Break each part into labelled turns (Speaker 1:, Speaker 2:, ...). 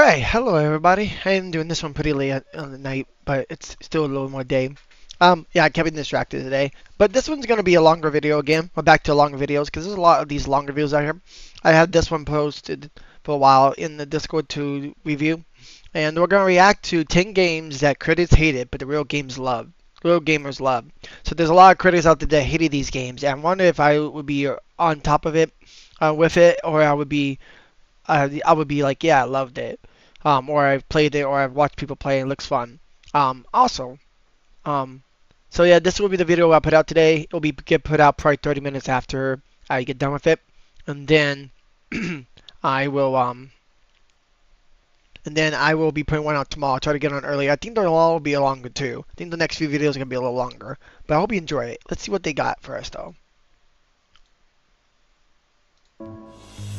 Speaker 1: Alright, hello everybody. I am doing this one pretty late on the night, but it's still a little more day. Yeah, I kept getting distracted today. But this one's going to be a longer video again. We're back to longer videos because there's a lot of these longer videos out here. I had this one posted for a while in the Discord to review. And we're going to react to 10 games that critics hated, but the real gamers love. So there's a lot of critics out there that hated these games. And I wonder if I would be on top of it with it, or I would be like, yeah, I loved it. Or I've played it, or I've watched people play and it looks fun. Also, so yeah, this will be the video I put out today. It'll get put out probably 30 minutes after I get done with it. And then I will be putting one out tomorrow. I'll try to get on early. I think they'll all be longer too. I think the next few videos are gonna be a little longer. But I hope you enjoy it. Let's see what they got for us though.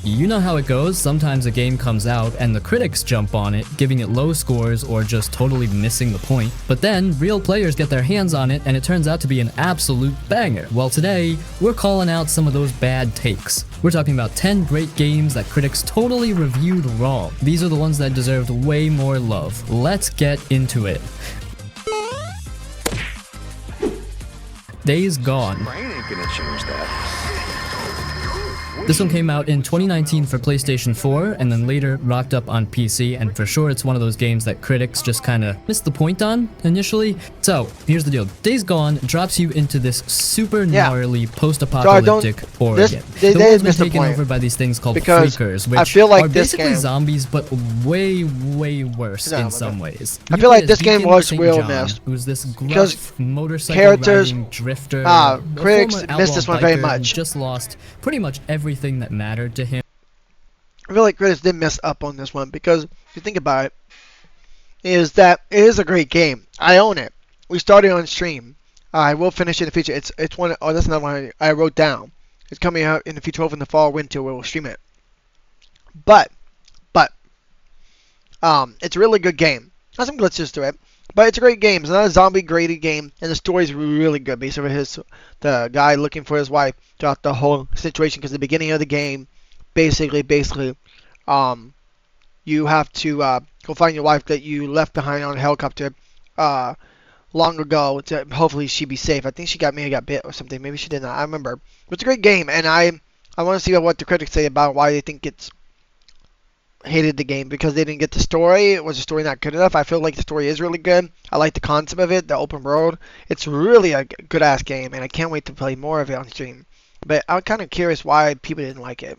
Speaker 2: You know how it goes, sometimes a game comes out and the critics jump on it, giving it low scores or just totally missing the point. But then, real players get their hands on it and it turns out to be an absolute banger. Well today, we're calling out some of those bad takes. We're talking about 10 great games that critics totally reviewed wrong. These are the ones that deserved way more love. Let's get into it. Days Gone.
Speaker 3: Brain ain't gonna change that.
Speaker 2: This one came out in 2019 for PlayStation 4 and then later rocked up on PC, and for sure it's one of those games that critics just kinda missed the point on initially. So, here's the deal. Days Gone drops you into this super gnarly post-apocalyptic Oregon. The world's been taken over by these things called freakers, which
Speaker 1: I feel like
Speaker 2: are
Speaker 1: this
Speaker 2: basically
Speaker 1: game,
Speaker 2: zombies but way worse in some ways.
Speaker 1: I feel like this game was real missed.
Speaker 2: Who's this gruff motorcycle
Speaker 1: characters,
Speaker 2: riding drifter,
Speaker 1: critics missed this one very much.
Speaker 2: Just lost pretty much everything that mattered to him.
Speaker 1: I feel like critics did mess up on this one because if you think about it, is that it is a great game. I own it. We started on stream. I will finish it in the future. It's one. Oh, that's another one I wrote down. It's coming out in the future, over in the fall, winter. We will stream it. But it's a really good game. Has some glitches to it, but it's a great game. It's not a zombie graded game, and the story is really good. Basically, the guy looking for his wife throughout the whole situation. Because the beginning of the game, basically, you have to go find your wife that you left behind on a helicopter long ago. To hopefully she be safe. I think she got bit or something. Maybe she did not. I remember. But it's a great game, and I want to see what the critics say about why they think it's hated the game, because they didn't get the story. Was the story not good enough? I feel like the story is really good. I like the concept of it, the open world. It's really a good ass game, and I can't wait to play more of it on stream. But I'm kind of curious why people didn't like it.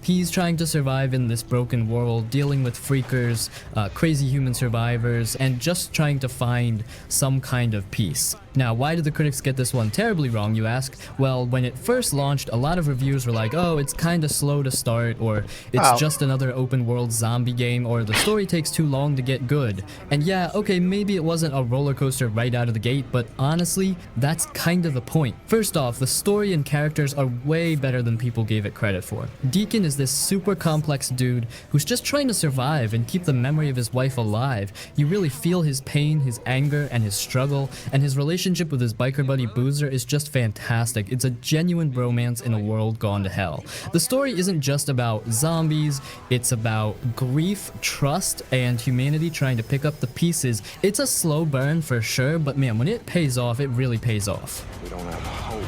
Speaker 2: He's trying to survive in this broken world, dealing with freakers, crazy human survivors, and just trying to find some kind of peace. Now, why did the critics get this one terribly wrong, you ask? Well, when it first launched, a lot of reviews were like, oh, it's kinda slow to start, or it's just another open world zombie game, or the story takes too long to get good. And yeah, okay, maybe it wasn't a roller coaster right out of the gate, but honestly, that's kind of the point. First off, the story and characters are way better than people gave it credit for. Deacon is this super complex dude who's just trying to survive and keep the memory of his wife alive. You really feel his pain, his anger, and his struggle, and his relationship with his biker buddy Boozer is just fantastic. It's a genuine bromance in a world gone to hell. The story isn't just about zombies, it's about grief, trust, and humanity trying to pick up the pieces. It's a slow burn for sure, but man, when it pays off, it really pays off.
Speaker 3: We don't have hope.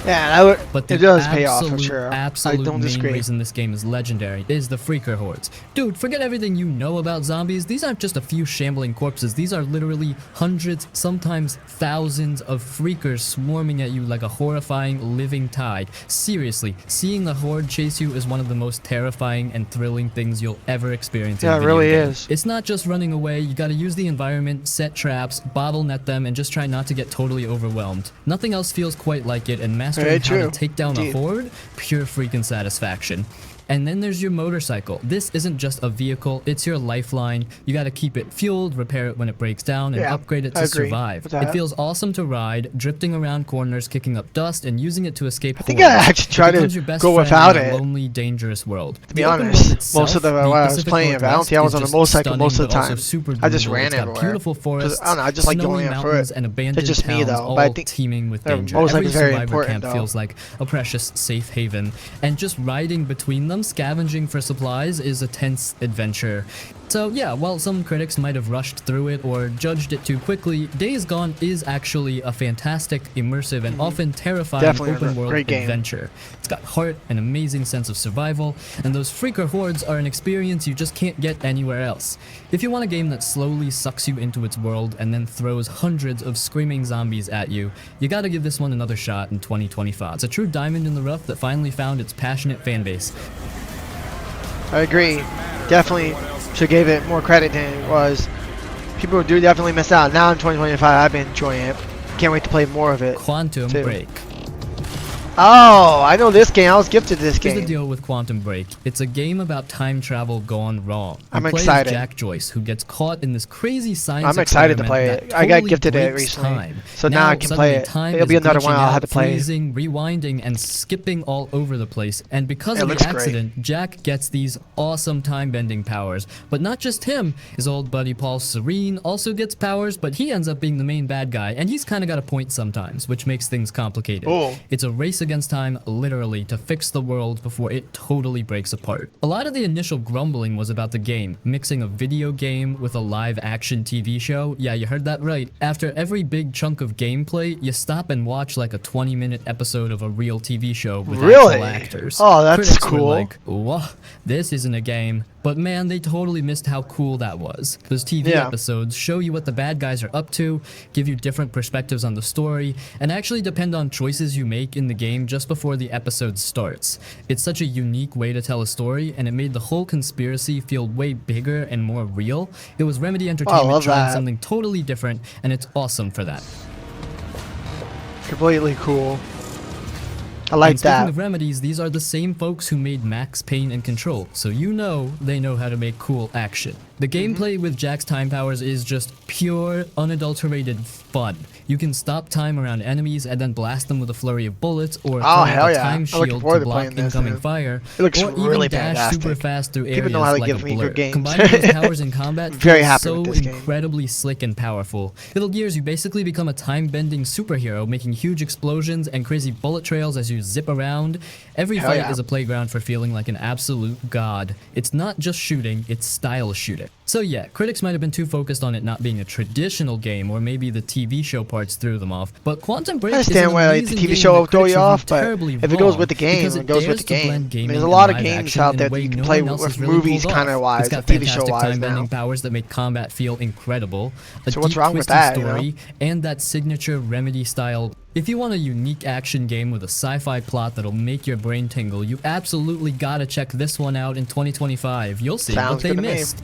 Speaker 1: Yeah,
Speaker 2: but
Speaker 1: it does pay off for sure.
Speaker 2: Absolute main reason this game is legendary is the freaker hordes. Dude, forget everything you know about zombies. These aren't just a few shambling corpses. These are literally hundreds, sometimes thousands of freakers swarming at you like a horrifying living tide. Seriously, seeing the horde chase you is one of the most terrifying and thrilling things you'll ever experience in a video game.
Speaker 1: Is.
Speaker 2: It's not just running away. You gotta use the environment, set traps, bottlenet them, and just try not to get totally overwhelmed. Nothing else feels quite like it, and mastering how to take down a horde, pure freaking satisfaction. And then there's your motorcycle. This isn't just a vehicle, it's your lifeline. You gotta keep it fueled, repair it when it breaks down, and upgrade it to survive. It feels awesome to ride, drifting around corners, kicking up dust, and using it to escape hordes.
Speaker 1: I think I actually tried to go without it.
Speaker 2: Lonely, dangerous world.
Speaker 1: To be honest, most of the while I was playing it, I don't think I was on a motorcycle most of the time. I just ran everywhere.
Speaker 2: Beautiful forests,
Speaker 1: I don't know, I just like going out for it.
Speaker 2: And abandoned
Speaker 1: it's just me though, but I think
Speaker 2: teeming with danger.
Speaker 1: Motorcycle
Speaker 2: Every
Speaker 1: is very
Speaker 2: survivor
Speaker 1: important
Speaker 2: camp
Speaker 1: though.
Speaker 2: feels like a precious safe haven, and just riding between them them scavenging for supplies is a tense adventure. So yeah, while some critics might have rushed through it or judged it too quickly, Days Gone is actually a fantastic, immersive, and often terrifying open-world adventure. It's got heart, an amazing sense of survival, and those freaker hordes are an experience you just can't get anywhere else. If you want a game that slowly sucks you into its world and then throws hundreds of screaming zombies at you, you gotta give this one another shot in 2025. It's a true diamond in the rough that finally found its passionate fanbase.
Speaker 1: I agree. Definitely should give it more credit than it was. People do definitely miss out. Now in 2025, I've been enjoying it. Can't wait to play more of it.
Speaker 2: Quantum Break.
Speaker 1: Oh, I know this game. I was gifted this game.
Speaker 2: Here's the deal with Quantum Break. It's a game about time travel gone wrong.
Speaker 1: I'm excited.
Speaker 2: Jack Joyce, who gets caught in this crazy science
Speaker 1: I'm excited to play it. I got gifted it recently, so now I can play it. It'll be another one I'll have to play.
Speaker 2: Freezing, rewinding, and skipping all over the place. And because of the accident, Jack gets these awesome time-bending powers. But not just him. His old buddy Paul Serene also gets powers, but he ends up being the main bad guy, and he's kind of got a point sometimes, which makes things complicated.
Speaker 1: Oh.
Speaker 2: It's a race against time, literally, to fix the world before it totally breaks apart. A lot of the initial grumbling was about the game, mixing a video game with a live-action TV show. Yeah, you heard that right. After every big chunk of gameplay, you stop and watch like a 20-minute episode of a real TV show with actual actors.
Speaker 1: Oh, that's
Speaker 2: Critics
Speaker 1: cool.
Speaker 2: were like, whoa, this isn't a game. But man, they totally missed how cool that was. Those TV episodes show you what the bad guys are up to, give you different perspectives on the story, and actually depend on choices you make in the game just before the episode starts. It's such a unique way to tell a story, and it made the whole conspiracy feel way bigger and more real. It was Remedy Entertainment trying something totally different, and it's awesome for that.
Speaker 1: Completely cool. I like that.
Speaker 2: Speaking of Remedies, these are the same folks who made Max Payne and Control, so you know they know how to make cool action. The gameplay with Jack's time powers is just pure, unadulterated fun. You can stop time around enemies and then blast them with a flurry of bullets, or throw a time shield to block incoming fire, or even dash super fast through areas like a blur. Combining those powers in combat feels so incredibly slick and powerful. Little Gears, you basically become a time-bending superhero, making huge explosions and crazy bullet trails as you zip around. Every fight is a playground for feeling like an absolute god. It's not just shooting, it's style shooting. So yeah, critics might have been too focused on it not being a traditional game, or maybe the TV show parts threw them off. But Quantum Break is an amazing game. The TV show will throw you off, but
Speaker 1: if it goes with the game, it goes with the game. There's a lot of games out there that you can play with movies kind of wise, TV show wise now.
Speaker 2: Time-bending powers that make combat feel incredible, a
Speaker 1: so what's
Speaker 2: deep
Speaker 1: wrong with
Speaker 2: twisted
Speaker 1: that,
Speaker 2: story, and that signature Remedy style. If you want a unique action game with a sci-fi plot that'll make your brain tingle, you absolutely gotta check this one out in 2025. You'll see what they missed.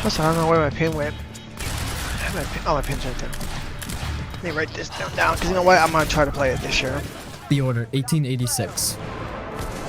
Speaker 1: Also, I don't know where my pin went. Oh, my pin's right there. Let me write this down, because you know what? I'm going to try to play it this year.
Speaker 2: The Order 1886.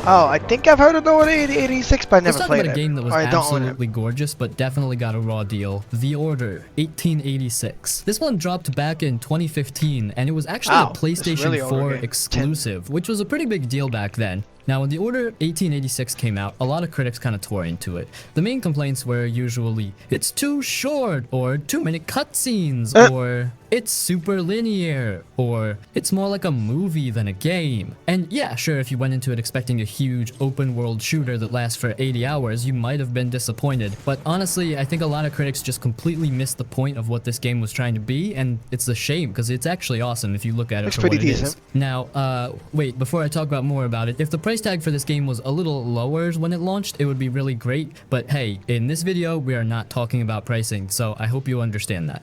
Speaker 1: Oh, I think I've heard of the Order 1886, but I never played it.
Speaker 2: Let's talk about a game that was absolutely gorgeous, but definitely got a raw deal. The Order 1886. This one dropped back in 2015, and it was actually a PlayStation 4 exclusive, which was a pretty big deal back then. Now, when the Order 1886 came out, a lot of critics kind of tore into it. The main complaints were usually, it's too short, or too many cutscenes, or it's super linear, or it's more like a movie than a game. And yeah, sure, if you went into it expecting a huge open-world shooter that lasts for 80 hours, you might have been disappointed. But honestly, I think a lot of critics just completely missed the point of what this game was trying to be, and it's a shame, because it's actually awesome if you look at it for what it is. Now, wait, before I talk about more about it, if the price tag for this game was a little lower when it launched, it would be really great, but hey, in this video, we are not talking about pricing, so I hope you understand that.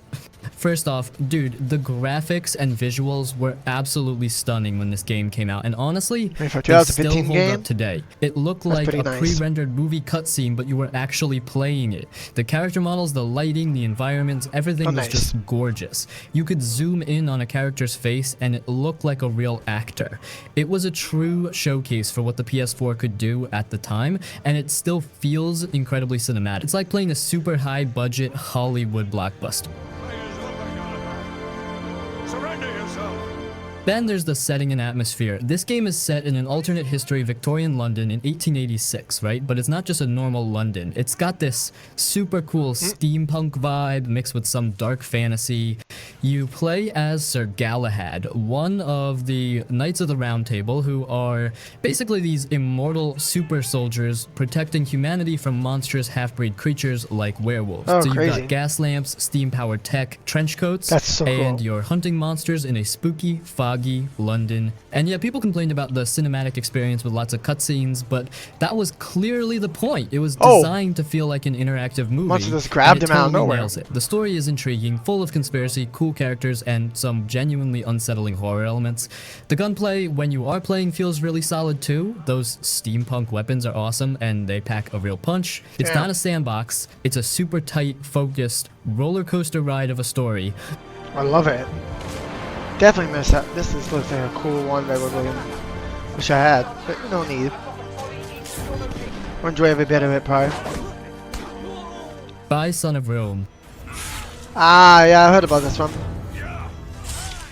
Speaker 2: First off, dude, the graphics and visuals were absolutely stunning when this game came out, and honestly, they still hold up today. It looked like a pre-rendered movie cutscene, but you were actually playing it. The character models, the lighting, the environments, everything was just gorgeous. You could zoom in on a character's face, and it looked like a real actor. It was a true showcase for what the PS4 could do at the time, and it still feels incredibly cinematic. It's like playing a super high-budget Hollywood blockbuster. Then there's the setting and atmosphere. This game is set in an alternate history Victorian London in 1886, right? But it's not just a normal London. It's got this super cool steampunk vibe mixed with some dark fantasy. You play as Sir Galahad, one of the Knights of the Round Table, who are basically these immortal super soldiers protecting humanity from monstrous half-breed creatures like werewolves.
Speaker 1: Oh,
Speaker 2: so you've
Speaker 1: crazy.
Speaker 2: got gas lamps, steam-powered tech, trench coats,
Speaker 1: That's so
Speaker 2: and
Speaker 1: cool.
Speaker 2: you're hunting monsters in a spooky, foggy London. And yeah, people complained about the cinematic experience with lots of cutscenes, but that was clearly the point. It was designed to feel like an interactive movie.
Speaker 1: Monster just grabbed
Speaker 2: and it
Speaker 1: him out of
Speaker 2: totally
Speaker 1: nowhere.
Speaker 2: nails it. The story is intriguing, full of conspiracy, cool characters, and some genuinely unsettling horror elements. The gunplay, when you are playing, feels really solid too. Those steampunk weapons are awesome, and they pack a real punch. It's
Speaker 1: Yeah.
Speaker 2: not a sandbox. It's a super tight, focused roller coaster ride of a story.
Speaker 1: I love it. Definitely miss that. This looks like a cool one that I would really wish I had, but no need. I'll enjoy every bit of it, probably.
Speaker 2: By Son of Rome.
Speaker 1: Ah, yeah, I heard about this one.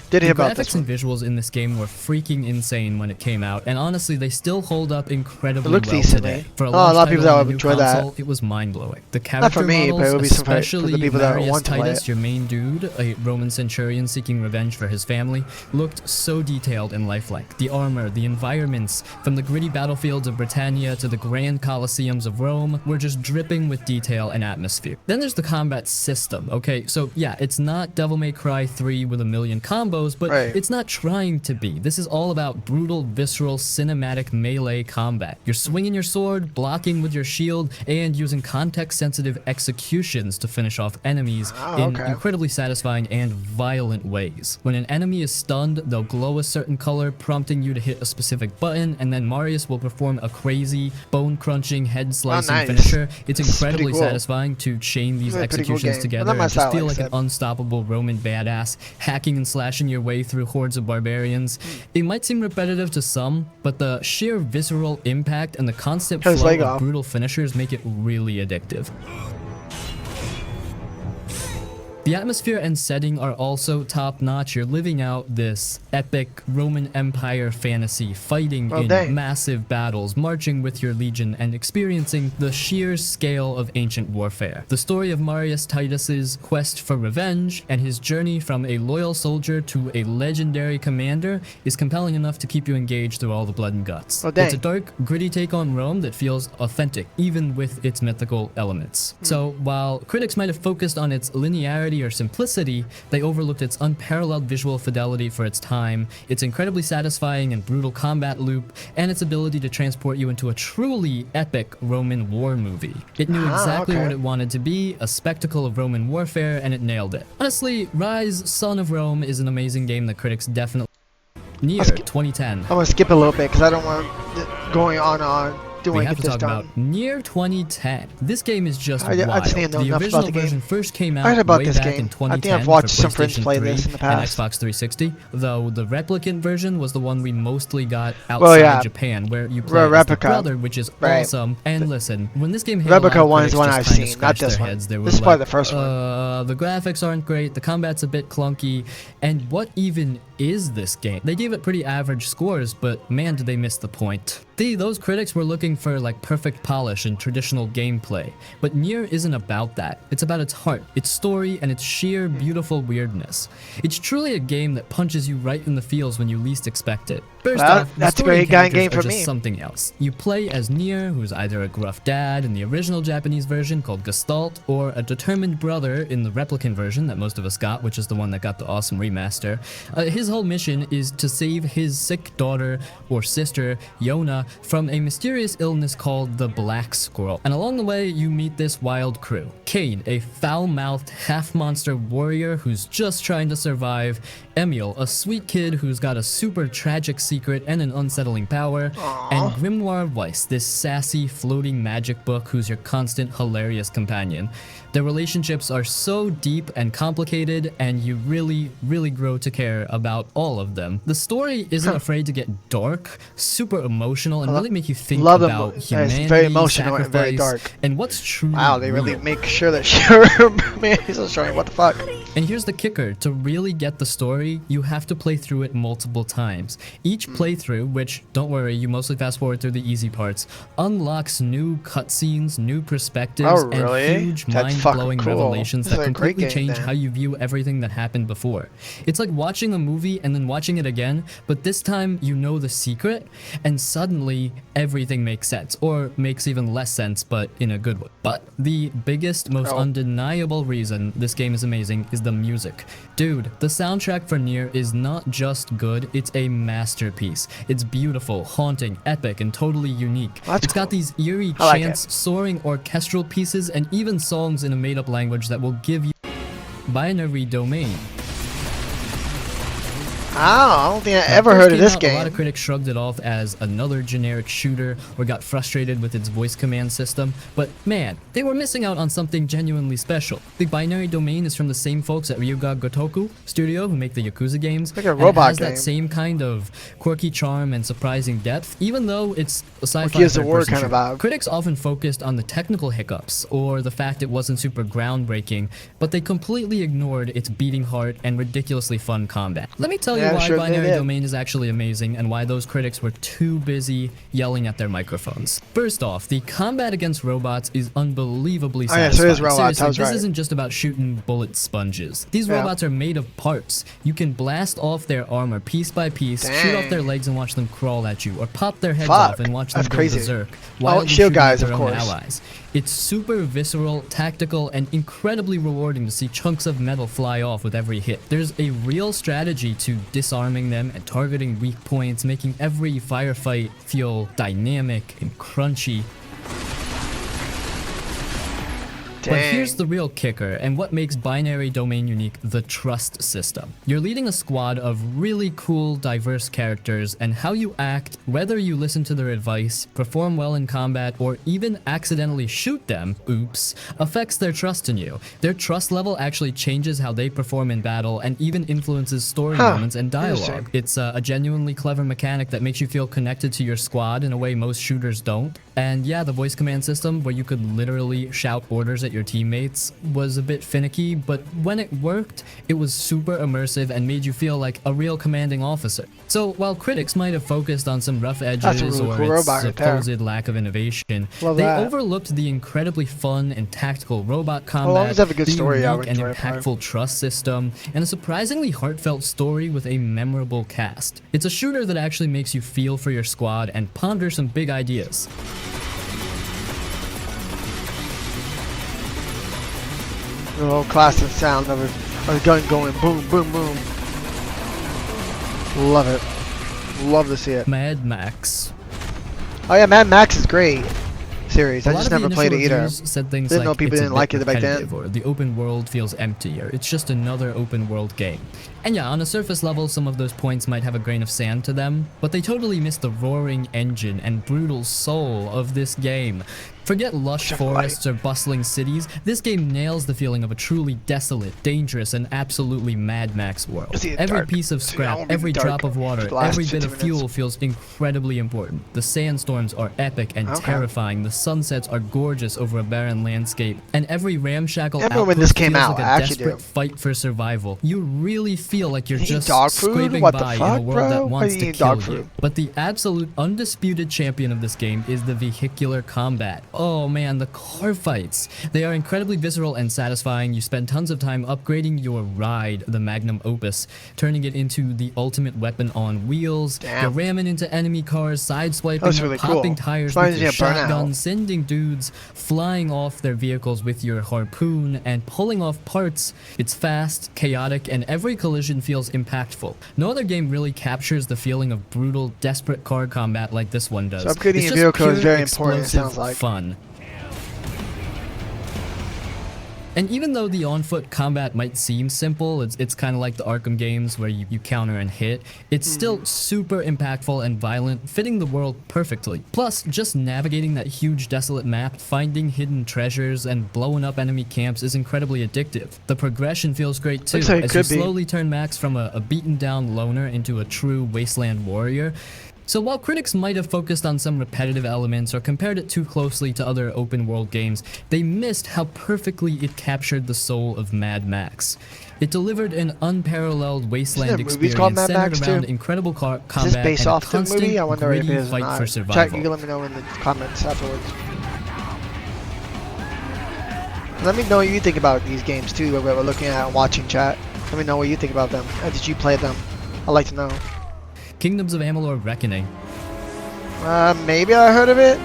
Speaker 1: Did hear
Speaker 2: The
Speaker 1: about this
Speaker 2: graphics and
Speaker 1: one.
Speaker 2: visuals in this game were freaking insane when it came out, and honestly, they still hold up incredibly
Speaker 1: It looks
Speaker 2: well
Speaker 1: decent,
Speaker 2: today.
Speaker 1: eh?
Speaker 2: For a
Speaker 1: Oh,
Speaker 2: launch
Speaker 1: a lot of people
Speaker 2: title
Speaker 1: that
Speaker 2: on
Speaker 1: would
Speaker 2: a new
Speaker 1: enjoy that.
Speaker 2: console, it was mind-blowing. The
Speaker 1: Not
Speaker 2: character
Speaker 1: for me, but
Speaker 2: models,
Speaker 1: it would be some for
Speaker 2: especially
Speaker 1: the people that
Speaker 2: Marius
Speaker 1: want to play
Speaker 2: Titus,
Speaker 1: it.
Speaker 2: your main dude, a Roman centurion seeking revenge for his family, looked so detailed and lifelike. The armor, the environments, from the gritty battlefields of Britannia to the grand colosseums of Rome, were just dripping with detail and atmosphere. Then there's the combat system, okay? So yeah, it's not Devil May Cry 3 with a million combos, but
Speaker 1: Right.
Speaker 2: it's not trying to be. This is all about brutal, visceral, cinematic melee combat. You're swinging your sword, blocking with your shield, and using context-sensitive executions to finish off enemies in
Speaker 1: okay.
Speaker 2: incredibly satisfying and violent ways. When an enemy is stunned, they'll glow a certain color, prompting you to hit a specific button, and then Marius will perform a crazy, bone-crunching, head-slicing
Speaker 1: nice.
Speaker 2: finisher. It's
Speaker 1: This is pretty
Speaker 2: incredibly
Speaker 1: cool.
Speaker 2: satisfying to chain these
Speaker 1: This is a pretty cool
Speaker 2: executions
Speaker 1: game.
Speaker 2: together
Speaker 1: Well, not my
Speaker 2: and just
Speaker 1: style,
Speaker 2: feel
Speaker 1: like
Speaker 2: like
Speaker 1: I
Speaker 2: an
Speaker 1: said.
Speaker 2: unstoppable Roman badass, hacking and slashing your way through hordes of barbarians. It might seem repetitive to some, but the sheer visceral impact and the constant
Speaker 1: His
Speaker 2: flow
Speaker 1: leg
Speaker 2: of
Speaker 1: off.
Speaker 2: brutal finishers make it really addictive. The atmosphere and setting are also top-notch. You're living out this epic Roman Empire fantasy, fighting
Speaker 1: Well,
Speaker 2: in
Speaker 1: dang.
Speaker 2: massive battles, marching with your legion, and experiencing the sheer scale of ancient warfare. The story of Marius Titus's quest for revenge and his journey from a loyal soldier to a legendary commander is compelling enough to keep you engaged through all the blood and guts.
Speaker 1: Well, dang.
Speaker 2: It's a dark, gritty take on Rome that feels authentic, even with its mythical elements. So while critics might have focused on its linearity or simplicity, they overlooked its unparalleled visual fidelity for its time, its incredibly satisfying and brutal combat loop, and its ability to transport you into a truly epic Roman war movie. It knew exactly
Speaker 1: okay.
Speaker 2: what it wanted to be, a spectacle of Roman warfare, and it nailed it. Honestly, Rise, Son of Rome is an amazing game that critics definitely... Nier, 2010.
Speaker 1: I'm gonna skip a little bit because I don't want going on. Do
Speaker 2: We
Speaker 1: want to
Speaker 2: have
Speaker 1: get
Speaker 2: to
Speaker 1: this
Speaker 2: talk
Speaker 1: done.
Speaker 2: about Nier 2010. This game is just
Speaker 1: I
Speaker 2: wild.
Speaker 1: just need to know
Speaker 2: The
Speaker 1: enough
Speaker 2: original
Speaker 1: about the
Speaker 2: version
Speaker 1: game.
Speaker 2: first came
Speaker 1: I
Speaker 2: out
Speaker 1: heard about
Speaker 2: way
Speaker 1: this
Speaker 2: back
Speaker 1: game.
Speaker 2: in
Speaker 1: I
Speaker 2: 2010
Speaker 1: think I've watched
Speaker 2: for
Speaker 1: some friends
Speaker 2: PlayStation
Speaker 1: play
Speaker 2: 3
Speaker 1: this in the
Speaker 2: and
Speaker 1: past.
Speaker 2: Xbox 360, though the replicant version was the one we mostly got outside
Speaker 1: Well, yeah.
Speaker 2: Japan, where you play as the
Speaker 1: Replica.
Speaker 2: brother, which is
Speaker 1: Right.
Speaker 2: awesome. And listen, when this game hit
Speaker 1: Replica
Speaker 2: a lot of
Speaker 1: one is
Speaker 2: critics
Speaker 1: one
Speaker 2: just
Speaker 1: I've
Speaker 2: kinda
Speaker 1: seen, not
Speaker 2: scratched
Speaker 1: this
Speaker 2: their
Speaker 1: one.
Speaker 2: heads. They were
Speaker 1: This is
Speaker 2: like,
Speaker 1: probably the first one.
Speaker 2: The graphics aren't great, the combat's a bit clunky, and what even is this game? They gave it pretty average scores, but man, did they miss the point. Those critics were looking for like perfect polish and traditional gameplay, but Nier isn't about that. It's about its heart, its story, and its sheer beautiful weirdness. It's truly a game that punches you right in the feels when you least expect it. First
Speaker 1: Well,
Speaker 2: off, the
Speaker 1: that's a
Speaker 2: story
Speaker 1: very
Speaker 2: and
Speaker 1: good
Speaker 2: characters
Speaker 1: game for
Speaker 2: are just
Speaker 1: me.
Speaker 2: something else. You play as Nier, who's either a gruff dad in the original Japanese version called Gestalt, or a determined brother in the replicant version that most of us got, which is the one that got the awesome remaster. His whole mission is to save his sick daughter or sister, Yona, from a mysterious illness called the Black Squirrel. And along the way, you meet this wild crew. Kane, a foul-mouthed half-monster warrior who's just trying to survive. Emil, a sweet kid who's got a super tragic secret and an unsettling power. And Grimoire Weiss, this sassy, floating magic book who's your constant, hilarious companion. Their relationships are so deep and complicated, and you really, really grow to care about all of them. The story isn't afraid to get dark, super emotional, and really make you think
Speaker 1: Love
Speaker 2: about
Speaker 1: it's
Speaker 2: humanity,
Speaker 1: very emotional and very
Speaker 2: sacrifice,
Speaker 1: dark.
Speaker 2: and what's truly
Speaker 1: Wow, they really
Speaker 2: real.
Speaker 1: make sure that sure man, he's not showing. What the fuck?
Speaker 2: And here's the kicker, to really get the story, you have to play through it multiple times. Each playthrough, which, don't worry, you mostly fast forward through the easy parts, unlocks new cutscenes, new perspectives,
Speaker 1: Oh, really?
Speaker 2: and huge
Speaker 1: That's
Speaker 2: mind-blowing
Speaker 1: fucking cool.
Speaker 2: revelations
Speaker 1: This is
Speaker 2: that
Speaker 1: a great
Speaker 2: completely
Speaker 1: game,
Speaker 2: change
Speaker 1: then.
Speaker 2: how you view everything that happened before. It's like watching a movie and then watching it again, but this time you know the secret, and suddenly everything makes sense, or makes even less sense, but in a good way. But the biggest, most undeniable reason this game is amazing is the music. Dude, the soundtrack for Nier is not just good, it's a masterpiece. It's beautiful, haunting, epic, and totally unique.
Speaker 1: That's
Speaker 2: It's got
Speaker 1: cool.
Speaker 2: these eerie
Speaker 1: I like
Speaker 2: chants, soaring orchestral pieces, and even songs in a made-up language that will give you binary domain.
Speaker 1: I don't think I
Speaker 2: When it
Speaker 1: ever
Speaker 2: first
Speaker 1: heard of
Speaker 2: came
Speaker 1: this
Speaker 2: out, A lot
Speaker 1: game.
Speaker 2: of critics shrugged it off as another generic shooter or got frustrated with its voice command system, but man, they were missing out on something genuinely special. The binary domain is from the same folks at Ryuga Gotoku Studio who make the Yakuza games,
Speaker 1: Like a
Speaker 2: and it
Speaker 1: robot
Speaker 2: has
Speaker 1: game.
Speaker 2: that same kind of quirky charm and surprising depth, even though it's a sci-fi
Speaker 1: Gears of War
Speaker 2: third-person
Speaker 1: kind of
Speaker 2: shooter.
Speaker 1: vibe.
Speaker 2: Critics often focused on the technical hiccups or the fact it wasn't super groundbreaking, but they completely ignored its beating heart and ridiculously fun combat. Let me tell you
Speaker 1: Yeah,
Speaker 2: why
Speaker 1: sure they
Speaker 2: binary
Speaker 1: did.
Speaker 2: domain is actually amazing and why those critics were too busy yelling at their microphones. First off, the combat against robots is unbelievably
Speaker 1: Oh, yeah, so
Speaker 2: satisfying.
Speaker 1: it is robots, I
Speaker 2: Seriously,
Speaker 1: was
Speaker 2: this
Speaker 1: right.
Speaker 2: isn't just about shooting bullet sponges. These
Speaker 1: Yeah.
Speaker 2: robots are made of parts. You can blast off their armor piece by piece, shoot off their
Speaker 1: Dang.
Speaker 2: legs and watch them crawl at you, or pop their heads
Speaker 1: Fuck,
Speaker 2: off and watch them
Speaker 1: that's
Speaker 2: go
Speaker 1: crazy.
Speaker 2: berserk,
Speaker 1: Oh,
Speaker 2: wildly
Speaker 1: shield
Speaker 2: shooting at
Speaker 1: guys,
Speaker 2: their
Speaker 1: of
Speaker 2: own
Speaker 1: course.
Speaker 2: allies. It's super visceral, tactical, and incredibly rewarding to see chunks of metal fly off with every hit. There's a real strategy to disarming them and targeting weak points, making every firefight feel dynamic and crunchy. But here's the real kicker, and what makes binary domain unique: the trust system. You're leading a squad of really cool, diverse characters, and how you act, whether you listen to their advice, perform well in combat, or even accidentally shoot them, oops, affects their trust in you. Their trust level actually changes how they perform in battle, and even influences story moments and dialogue.
Speaker 1: Interesting.
Speaker 2: It's a genuinely clever mechanic that makes you feel connected to your squad in a way most shooters don't. And yeah, the voice command system, where you could literally shout orders at your teammates, was a bit finicky, but when it worked, it was super immersive and made you feel like a real commanding officer. So while critics might have focused on some rough edges
Speaker 1: really
Speaker 2: or
Speaker 1: cool
Speaker 2: its
Speaker 1: robot right there.
Speaker 2: supposed lack of innovation,
Speaker 1: Love
Speaker 2: they
Speaker 1: that.
Speaker 2: overlooked the incredibly fun and tactical robot combat,
Speaker 1: long as they have a good
Speaker 2: the
Speaker 1: story, I
Speaker 2: unique
Speaker 1: would
Speaker 2: and
Speaker 1: enjoy it probably.
Speaker 2: impactful trust system, and a surprisingly heartfelt story with a memorable cast. It's a shooter that actually makes you feel for your squad and ponder some big ideas.
Speaker 1: The whole classic sound of a gun going boom, boom, boom. Love it. Love to see it.
Speaker 2: Mad Max.
Speaker 1: Oh yeah, Mad Max is great series.
Speaker 2: A
Speaker 1: I
Speaker 2: lot
Speaker 1: just
Speaker 2: of the
Speaker 1: never played it
Speaker 2: initial
Speaker 1: either.
Speaker 2: reviews said things
Speaker 1: Didn't know
Speaker 2: like
Speaker 1: people
Speaker 2: it's a
Speaker 1: didn't like
Speaker 2: bit
Speaker 1: it back then.
Speaker 2: repetitive, or the open world feels empty, or it's just another open world game. And yeah, on a surface level, some of those points might have a grain of sand to them, but they totally miss the roaring engine and brutal soul of this game. Forget lush forests or bustling cities, this game nails the feeling of a truly desolate, dangerous, and absolutely Mad Max world.
Speaker 1: See, it's
Speaker 2: Every
Speaker 1: dark.
Speaker 2: piece of
Speaker 1: See, I
Speaker 2: scrap,
Speaker 1: wanna be
Speaker 2: every
Speaker 1: dark
Speaker 2: drop of water,
Speaker 1: for the last
Speaker 2: every bit
Speaker 1: 50
Speaker 2: of
Speaker 1: minutes.
Speaker 2: fuel feels incredibly important. The sandstorms are epic and
Speaker 1: Okay.
Speaker 2: terrifying, the sunsets are gorgeous over a barren landscape, and every ramshackle
Speaker 1: I remember when
Speaker 2: outpost
Speaker 1: this came
Speaker 2: feels
Speaker 1: out,
Speaker 2: like a
Speaker 1: I actually
Speaker 2: desperate
Speaker 1: do.
Speaker 2: fight for survival. You really feel like you're
Speaker 1: Eating
Speaker 2: just
Speaker 1: dog food?
Speaker 2: scraping
Speaker 1: What the
Speaker 2: by in
Speaker 1: fuck,
Speaker 2: a world
Speaker 1: bro?
Speaker 2: that
Speaker 1: Why
Speaker 2: wants
Speaker 1: you
Speaker 2: to
Speaker 1: eating
Speaker 2: kill
Speaker 1: dog
Speaker 2: you.
Speaker 1: food?
Speaker 2: But the absolute undisputed champion of this game is the vehicular combat. Oh man, the car fights. They are incredibly visceral and satisfying. You spend tons of time upgrading your ride, the magnum opus, turning it into the ultimate weapon on wheels.
Speaker 1: Damn.
Speaker 2: You're ramming into enemy cars, sideswiping
Speaker 1: That's
Speaker 2: them,
Speaker 1: really
Speaker 2: popping
Speaker 1: cool.
Speaker 2: tires
Speaker 1: Reminds
Speaker 2: with
Speaker 1: me
Speaker 2: your
Speaker 1: of Burnout.
Speaker 2: shotgun, sending dudes flying off their vehicles with your harpoon, and pulling off parts. It's fast, chaotic, and every collision feels impactful. No other game really captures the feeling of brutal, desperate car combat like this one does.
Speaker 1: So upgrading
Speaker 2: It's
Speaker 1: your
Speaker 2: just
Speaker 1: vehicle is
Speaker 2: pure,
Speaker 1: very important, it
Speaker 2: explosive
Speaker 1: sounds like.
Speaker 2: fun. And even though the on-foot combat might seem simple, it's kind of like the Arkham games where you counter and hit, it's still super impactful and violent, fitting the world perfectly. Plus, just navigating that huge desolate map, finding hidden treasures, and blowing up enemy camps is incredibly addictive. The progression feels great too,
Speaker 1: Looks like it
Speaker 2: as you
Speaker 1: could be.
Speaker 2: slowly turn Max from a beaten down loner into a true wasteland warrior. So while critics might have focused on some repetitive elements or compared it too closely to other open world games, they missed how perfectly it captured the soul of Mad Max. It delivered an unparalleled wasteland experience
Speaker 1: Mad
Speaker 2: centered
Speaker 1: Max
Speaker 2: around
Speaker 1: too?
Speaker 2: incredible
Speaker 1: Is
Speaker 2: combat
Speaker 1: this
Speaker 2: and
Speaker 1: based
Speaker 2: a
Speaker 1: off the
Speaker 2: constant,
Speaker 1: movie? I wonder if it
Speaker 2: gritty
Speaker 1: is or
Speaker 2: fight
Speaker 1: not.
Speaker 2: for
Speaker 1: Chat,
Speaker 2: survival.
Speaker 1: you can let me know in the comments afterwards. Let me know what you think about these games too, what we're looking at and watching, chat. Let me know what you think about them. Did you play them? I'd like to know.
Speaker 2: Kingdoms of Amalur: Reckoning.
Speaker 1: Maybe I heard of it.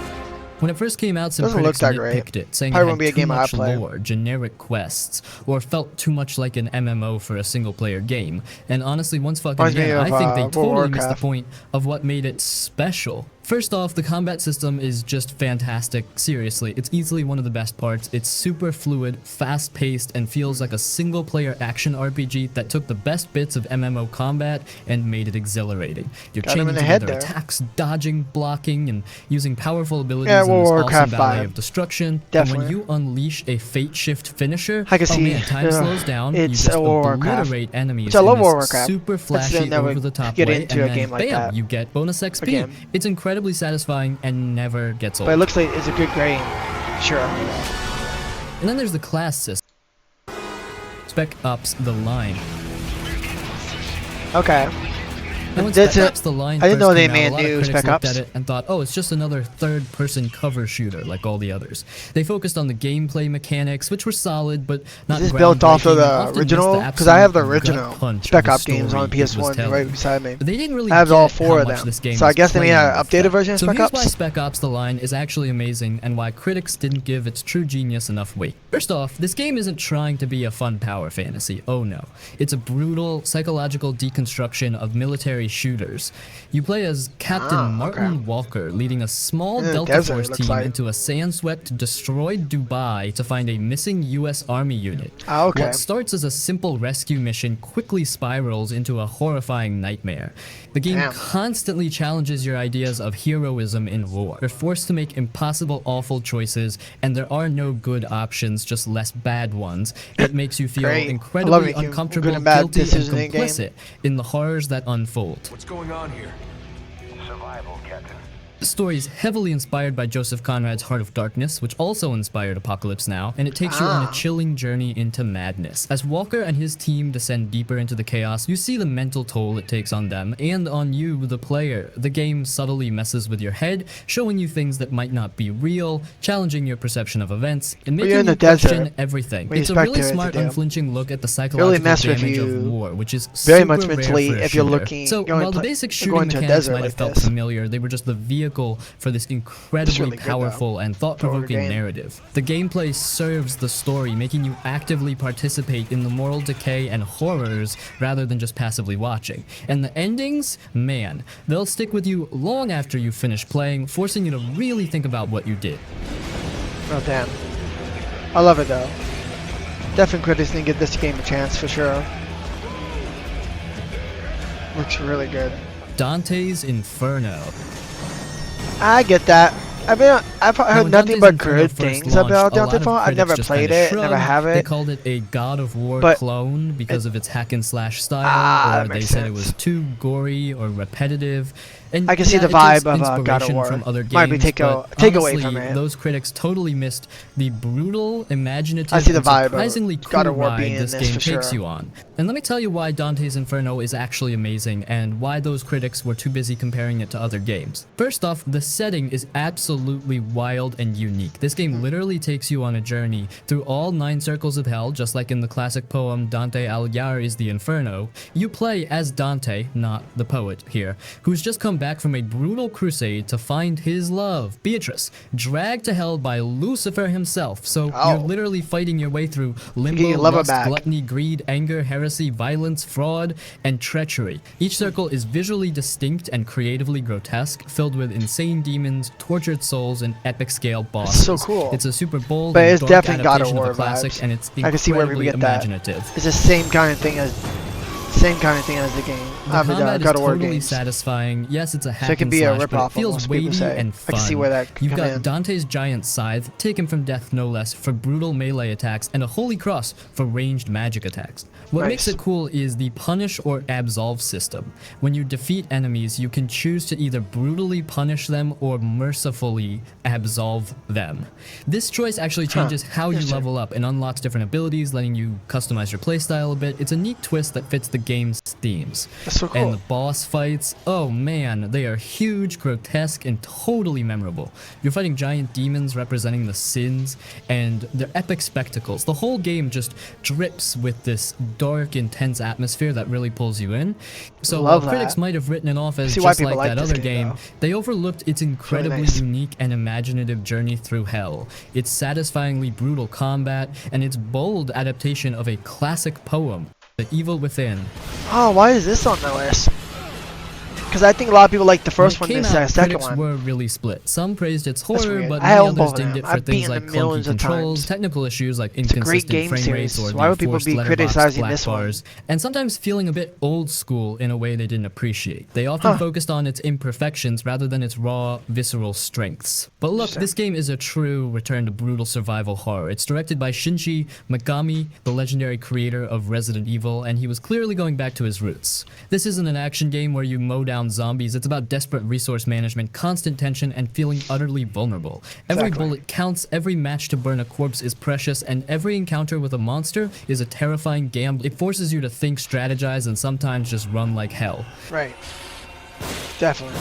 Speaker 2: When it first came out, some
Speaker 1: Doesn't look
Speaker 2: critics
Speaker 1: that great.
Speaker 2: nitpicked it, saying
Speaker 1: Probably
Speaker 2: it
Speaker 1: won't be a
Speaker 2: had too
Speaker 1: game I
Speaker 2: much
Speaker 1: play.
Speaker 2: lore, generic quests, or felt too much like an MMO for a single-player game. And honestly, once fucking
Speaker 1: Reminds me
Speaker 2: again, I
Speaker 1: of,
Speaker 2: think they
Speaker 1: World of
Speaker 2: totally missed the
Speaker 1: Warcraft.
Speaker 2: point of what made it special. First off, the combat system is just fantastic. Seriously, it's easily one of the best parts. It's super fluid, fast-paced, and feels like a single-player action RPG that took the best bits of MMO combat and made it exhilarating. You're
Speaker 1: Got him in
Speaker 2: chaining
Speaker 1: the head
Speaker 2: together
Speaker 1: there.
Speaker 2: attacks, dodging, blocking, and using powerful abilities
Speaker 1: Yeah,
Speaker 2: in
Speaker 1: World
Speaker 2: this
Speaker 1: of
Speaker 2: awesome
Speaker 1: Warcraft
Speaker 2: ballet
Speaker 1: vibe.
Speaker 2: of destruction.
Speaker 1: Definitely.
Speaker 2: And when you unleash a fate shift finisher,
Speaker 1: I can
Speaker 2: oh
Speaker 1: see,
Speaker 2: man, time
Speaker 1: yeah,
Speaker 2: slows down. You
Speaker 1: it's
Speaker 2: just
Speaker 1: a World of Warcraft.
Speaker 2: obliterate enemies
Speaker 1: Which I love
Speaker 2: in
Speaker 1: World of
Speaker 2: this
Speaker 1: Warcraft.
Speaker 2: super
Speaker 1: Let's
Speaker 2: flashy,
Speaker 1: never
Speaker 2: over-the-top
Speaker 1: get
Speaker 2: way,
Speaker 1: into
Speaker 2: and
Speaker 1: a
Speaker 2: then
Speaker 1: game like
Speaker 2: bam,
Speaker 1: that.
Speaker 2: you get bonus XP.
Speaker 1: Again.
Speaker 2: It's incredibly satisfying and never gets old.
Speaker 1: But it looks like it's a good game. Sure.
Speaker 2: And then there's the class system. Spec Ops: The Line.
Speaker 1: Okay.
Speaker 2: Now, when
Speaker 1: That's
Speaker 2: Spec
Speaker 1: it.
Speaker 2: Ops: The Line
Speaker 1: I didn't
Speaker 2: first
Speaker 1: know they
Speaker 2: came out,
Speaker 1: made
Speaker 2: a lot of
Speaker 1: new
Speaker 2: critics
Speaker 1: Spec
Speaker 2: looked
Speaker 1: Ops.
Speaker 2: at it and thought, oh, it's just another third-person cover shooter like all the others. They focused on the gameplay mechanics, which were solid, but not
Speaker 1: Is this built off of
Speaker 2: groundbreaking, and
Speaker 1: the
Speaker 2: often missed
Speaker 1: original?
Speaker 2: the
Speaker 1: Because I have the
Speaker 2: absolute
Speaker 1: original
Speaker 2: gut punch
Speaker 1: Spec
Speaker 2: of the
Speaker 1: Ops games on
Speaker 2: story it was
Speaker 1: PS1
Speaker 2: telling.
Speaker 1: right beside me.
Speaker 2: But they didn't really
Speaker 1: I have
Speaker 2: get
Speaker 1: all four
Speaker 2: how
Speaker 1: of
Speaker 2: much
Speaker 1: them.
Speaker 2: this game
Speaker 1: So I
Speaker 2: was
Speaker 1: guess they made
Speaker 2: playing
Speaker 1: an
Speaker 2: with
Speaker 1: updated
Speaker 2: them.
Speaker 1: version of
Speaker 2: So
Speaker 1: Spec
Speaker 2: here's why
Speaker 1: Ops?
Speaker 2: Spec Ops: The Line is actually amazing and why critics didn't give its true genius enough weight. First off, this game isn't trying to be a fun power fantasy. Oh no. It's a brutal psychological deconstruction of military shooters. You play as Captain Martin Walker, leading a small
Speaker 1: In the
Speaker 2: Delta
Speaker 1: desert,
Speaker 2: Force
Speaker 1: looks
Speaker 2: team
Speaker 1: like.
Speaker 2: into a sand-swept, destroyed Dubai to find a missing US Army unit.
Speaker 1: Ah, okay.
Speaker 2: What starts as a simple rescue mission quickly spirals into a horrifying nightmare. The game
Speaker 1: Damn.
Speaker 2: constantly challenges your ideas of heroism in war. You're forced to make impossible, awful choices, and there are no good options, just less bad ones. It makes you feel
Speaker 1: Great. I love
Speaker 2: incredibly
Speaker 1: making
Speaker 2: uncomfortable,
Speaker 1: good and bad
Speaker 2: guilty, and
Speaker 1: decisions in a game.
Speaker 2: complicit in the horrors that unfold.
Speaker 3: What's going on here? Survival, Captain.
Speaker 2: The story is heavily inspired by Joseph Conrad's Heart of Darkness, which also inspired Apocalypse Now, and it takes you on a chilling journey into madness. As Walker and his team descend deeper into the chaos, you see the mental toll it takes on them, and on you, the player. The game subtly messes with your head, showing you things that might not be real, challenging your perception of events, and
Speaker 1: you're
Speaker 2: making
Speaker 1: in the
Speaker 2: you question
Speaker 1: desert.
Speaker 2: everything.
Speaker 1: What do you
Speaker 2: It's a
Speaker 1: expect
Speaker 2: really
Speaker 1: it to
Speaker 2: smart,
Speaker 1: do?
Speaker 2: unflinching look at the psychological
Speaker 1: mess with
Speaker 2: damage
Speaker 1: you
Speaker 2: of war, which is
Speaker 1: very
Speaker 2: super
Speaker 1: much
Speaker 2: rare
Speaker 1: mentally
Speaker 2: for a
Speaker 1: if you're
Speaker 2: shooter.
Speaker 1: looking-
Speaker 2: So
Speaker 1: going
Speaker 2: while the
Speaker 1: pla-
Speaker 2: basic
Speaker 1: going
Speaker 2: shooting
Speaker 1: to a
Speaker 2: mechanics
Speaker 1: desert
Speaker 2: might have
Speaker 1: like
Speaker 2: felt
Speaker 1: this.
Speaker 2: familiar, they were just the vehicle for this incredibly
Speaker 1: really good, though.
Speaker 2: powerful and thought-provoking
Speaker 1: game.
Speaker 2: narrative. The gameplay serves the story, making you actively participate in the moral decay and horrors rather than just passively watching. And the endings, man, they'll stick with you long after you finish playing, forcing you to really think about what you did.
Speaker 1: Oh damn. I love it though. Definitely critics didn't give this game a chance for sure. Looks really good.
Speaker 2: Dante's Inferno.
Speaker 1: I get that. I mean, I've
Speaker 2: Now,
Speaker 1: heard
Speaker 2: when
Speaker 1: nothing
Speaker 2: Dante's
Speaker 1: but
Speaker 2: Inferno
Speaker 1: good
Speaker 2: first
Speaker 1: things
Speaker 2: launched,
Speaker 1: about
Speaker 2: a lot
Speaker 1: Dante
Speaker 2: of
Speaker 1: Fall. I've
Speaker 2: critics
Speaker 1: never
Speaker 2: just
Speaker 1: played
Speaker 2: kinda
Speaker 1: it, never
Speaker 2: shrugged.
Speaker 1: have
Speaker 2: They
Speaker 1: it.
Speaker 2: called it a God of War
Speaker 1: But-
Speaker 2: clone because of its hack and slash style,
Speaker 1: that
Speaker 2: or they
Speaker 1: makes
Speaker 2: said it
Speaker 1: sense.
Speaker 2: was too gory or repetitive. And
Speaker 1: I can see
Speaker 2: yeah,
Speaker 1: the
Speaker 2: it takes
Speaker 1: vibe of God of
Speaker 2: inspiration
Speaker 1: War.
Speaker 2: from other games,
Speaker 1: Might be take
Speaker 2: but
Speaker 1: away
Speaker 2: honestly,
Speaker 1: from it.
Speaker 2: those critics totally missed the brutal, imaginative,
Speaker 1: I see the
Speaker 2: and
Speaker 1: vibe of
Speaker 2: surprisingly
Speaker 1: God
Speaker 2: cool
Speaker 1: of War being
Speaker 2: ride
Speaker 1: in
Speaker 2: this
Speaker 1: this
Speaker 2: game
Speaker 1: for
Speaker 2: takes
Speaker 1: sure.
Speaker 2: you on. And let me tell you why Dante's Inferno is actually amazing and why those critics were too busy comparing it to other games. First off, the setting is absolutely wild and unique. This game literally takes you on a journey through all 9 circles of hell, just like in the classic poem Dante Alighieri's The Inferno. You play as Dante, not the poet here, who's just come back from a brutal crusade to find his love, Beatrice, dragged to hell by Lucifer himself. So you're literally fighting your way through limbo,
Speaker 1: your lover
Speaker 2: lust,
Speaker 1: back.
Speaker 2: gluttony, greed, anger, heresy, violence, fraud, and treachery. Each circle is visually distinct and creatively grotesque, filled with insane demons, tortured souls, and epic scale bosses.
Speaker 1: so cool.
Speaker 2: It's a super bold
Speaker 1: But
Speaker 2: and
Speaker 1: it's
Speaker 2: dark
Speaker 1: definitely God of
Speaker 2: adaptation
Speaker 1: War
Speaker 2: of a classic,
Speaker 1: vibes.
Speaker 2: and it's
Speaker 1: I can see where we
Speaker 2: incredibly
Speaker 1: get that.
Speaker 2: imaginative.
Speaker 1: It's the same kind of thing as the game.
Speaker 2: The
Speaker 1: the
Speaker 2: combat is
Speaker 1: God of War
Speaker 2: totally
Speaker 1: games.
Speaker 2: satisfying. Yes, it's a hack
Speaker 1: So it could
Speaker 2: and
Speaker 1: be a
Speaker 2: slash, but
Speaker 1: ripoff,
Speaker 2: it feels
Speaker 1: almost, people
Speaker 2: weighty
Speaker 1: say.
Speaker 2: and
Speaker 1: I can see
Speaker 2: fun.
Speaker 1: where that could
Speaker 2: You've
Speaker 1: come
Speaker 2: got
Speaker 1: in.
Speaker 2: Dante's giant scythe, taken from death no less, for brutal melee attacks, and a holy cross for ranged magic attacks. What makes
Speaker 1: Nice.
Speaker 2: it cool is the punish or absolve system. When you defeat enemies, you can choose to either brutally punish them or mercifully absolve them. This choice actually changes how you
Speaker 1: Interesting.
Speaker 2: level up and unlocks different abilities, letting you customize your playstyle a bit. It's a neat twist that fits the game's themes.
Speaker 1: That's so cool.
Speaker 2: And the boss fights, oh man, they are huge, grotesque, and totally memorable. You're fighting giant demons representing the sins, and they're epic spectacles. The whole game just drips with this dark, intense atmosphere that really pulls you in. So
Speaker 1: Love
Speaker 2: while critics
Speaker 1: that.
Speaker 2: might have written it off as
Speaker 1: See why
Speaker 2: just
Speaker 1: people
Speaker 2: like
Speaker 1: like
Speaker 2: that
Speaker 1: this
Speaker 2: other
Speaker 1: game,
Speaker 2: game,
Speaker 1: though.
Speaker 2: they overlooked its incredibly
Speaker 1: nice.
Speaker 2: unique and imaginative journey through hell. Its satisfyingly brutal combat, and its bold adaptation of a classic poem, The Evil Within.
Speaker 1: Oh, why is this on the list? Because I think a lot of people like the first one,
Speaker 2: When it
Speaker 1: this
Speaker 2: came out,
Speaker 1: second
Speaker 2: critics
Speaker 1: one.
Speaker 2: were really split. Some praised its
Speaker 1: That's
Speaker 2: horror,
Speaker 1: weird.
Speaker 2: but
Speaker 1: I
Speaker 2: many
Speaker 1: own both
Speaker 2: others
Speaker 1: of
Speaker 2: dinged
Speaker 1: them.
Speaker 2: it for
Speaker 1: I've
Speaker 2: things
Speaker 1: beaten
Speaker 2: like
Speaker 1: them
Speaker 2: clunky
Speaker 1: millions of
Speaker 2: controls,
Speaker 1: times.
Speaker 2: technical issues like
Speaker 1: It's a great
Speaker 2: inconsistent
Speaker 1: game
Speaker 2: frame rates
Speaker 1: series.
Speaker 2: or
Speaker 1: Why
Speaker 2: the
Speaker 1: would people
Speaker 2: forced
Speaker 1: be
Speaker 2: letterbox
Speaker 1: criticizing
Speaker 2: black
Speaker 1: this one?
Speaker 2: bars, and sometimes feeling a bit old school in a way they didn't appreciate. They often focused on its imperfections rather than its raw, visceral strengths. But look, this game is a true return to brutal survival horror. It's directed by Shinji Mikami, the legendary creator of Resident Evil, and he was clearly going back to his roots. This isn't an action game where you mow down zombies. It's about desperate resource management, constant tension, and feeling utterly vulnerable. Every
Speaker 1: Exactly.
Speaker 2: bullet counts, every match to burn a corpse is precious, and every encounter with a monster is a terrifying gamble. It forces you to think, strategize, and sometimes just run like hell.
Speaker 1: Right. Definitely.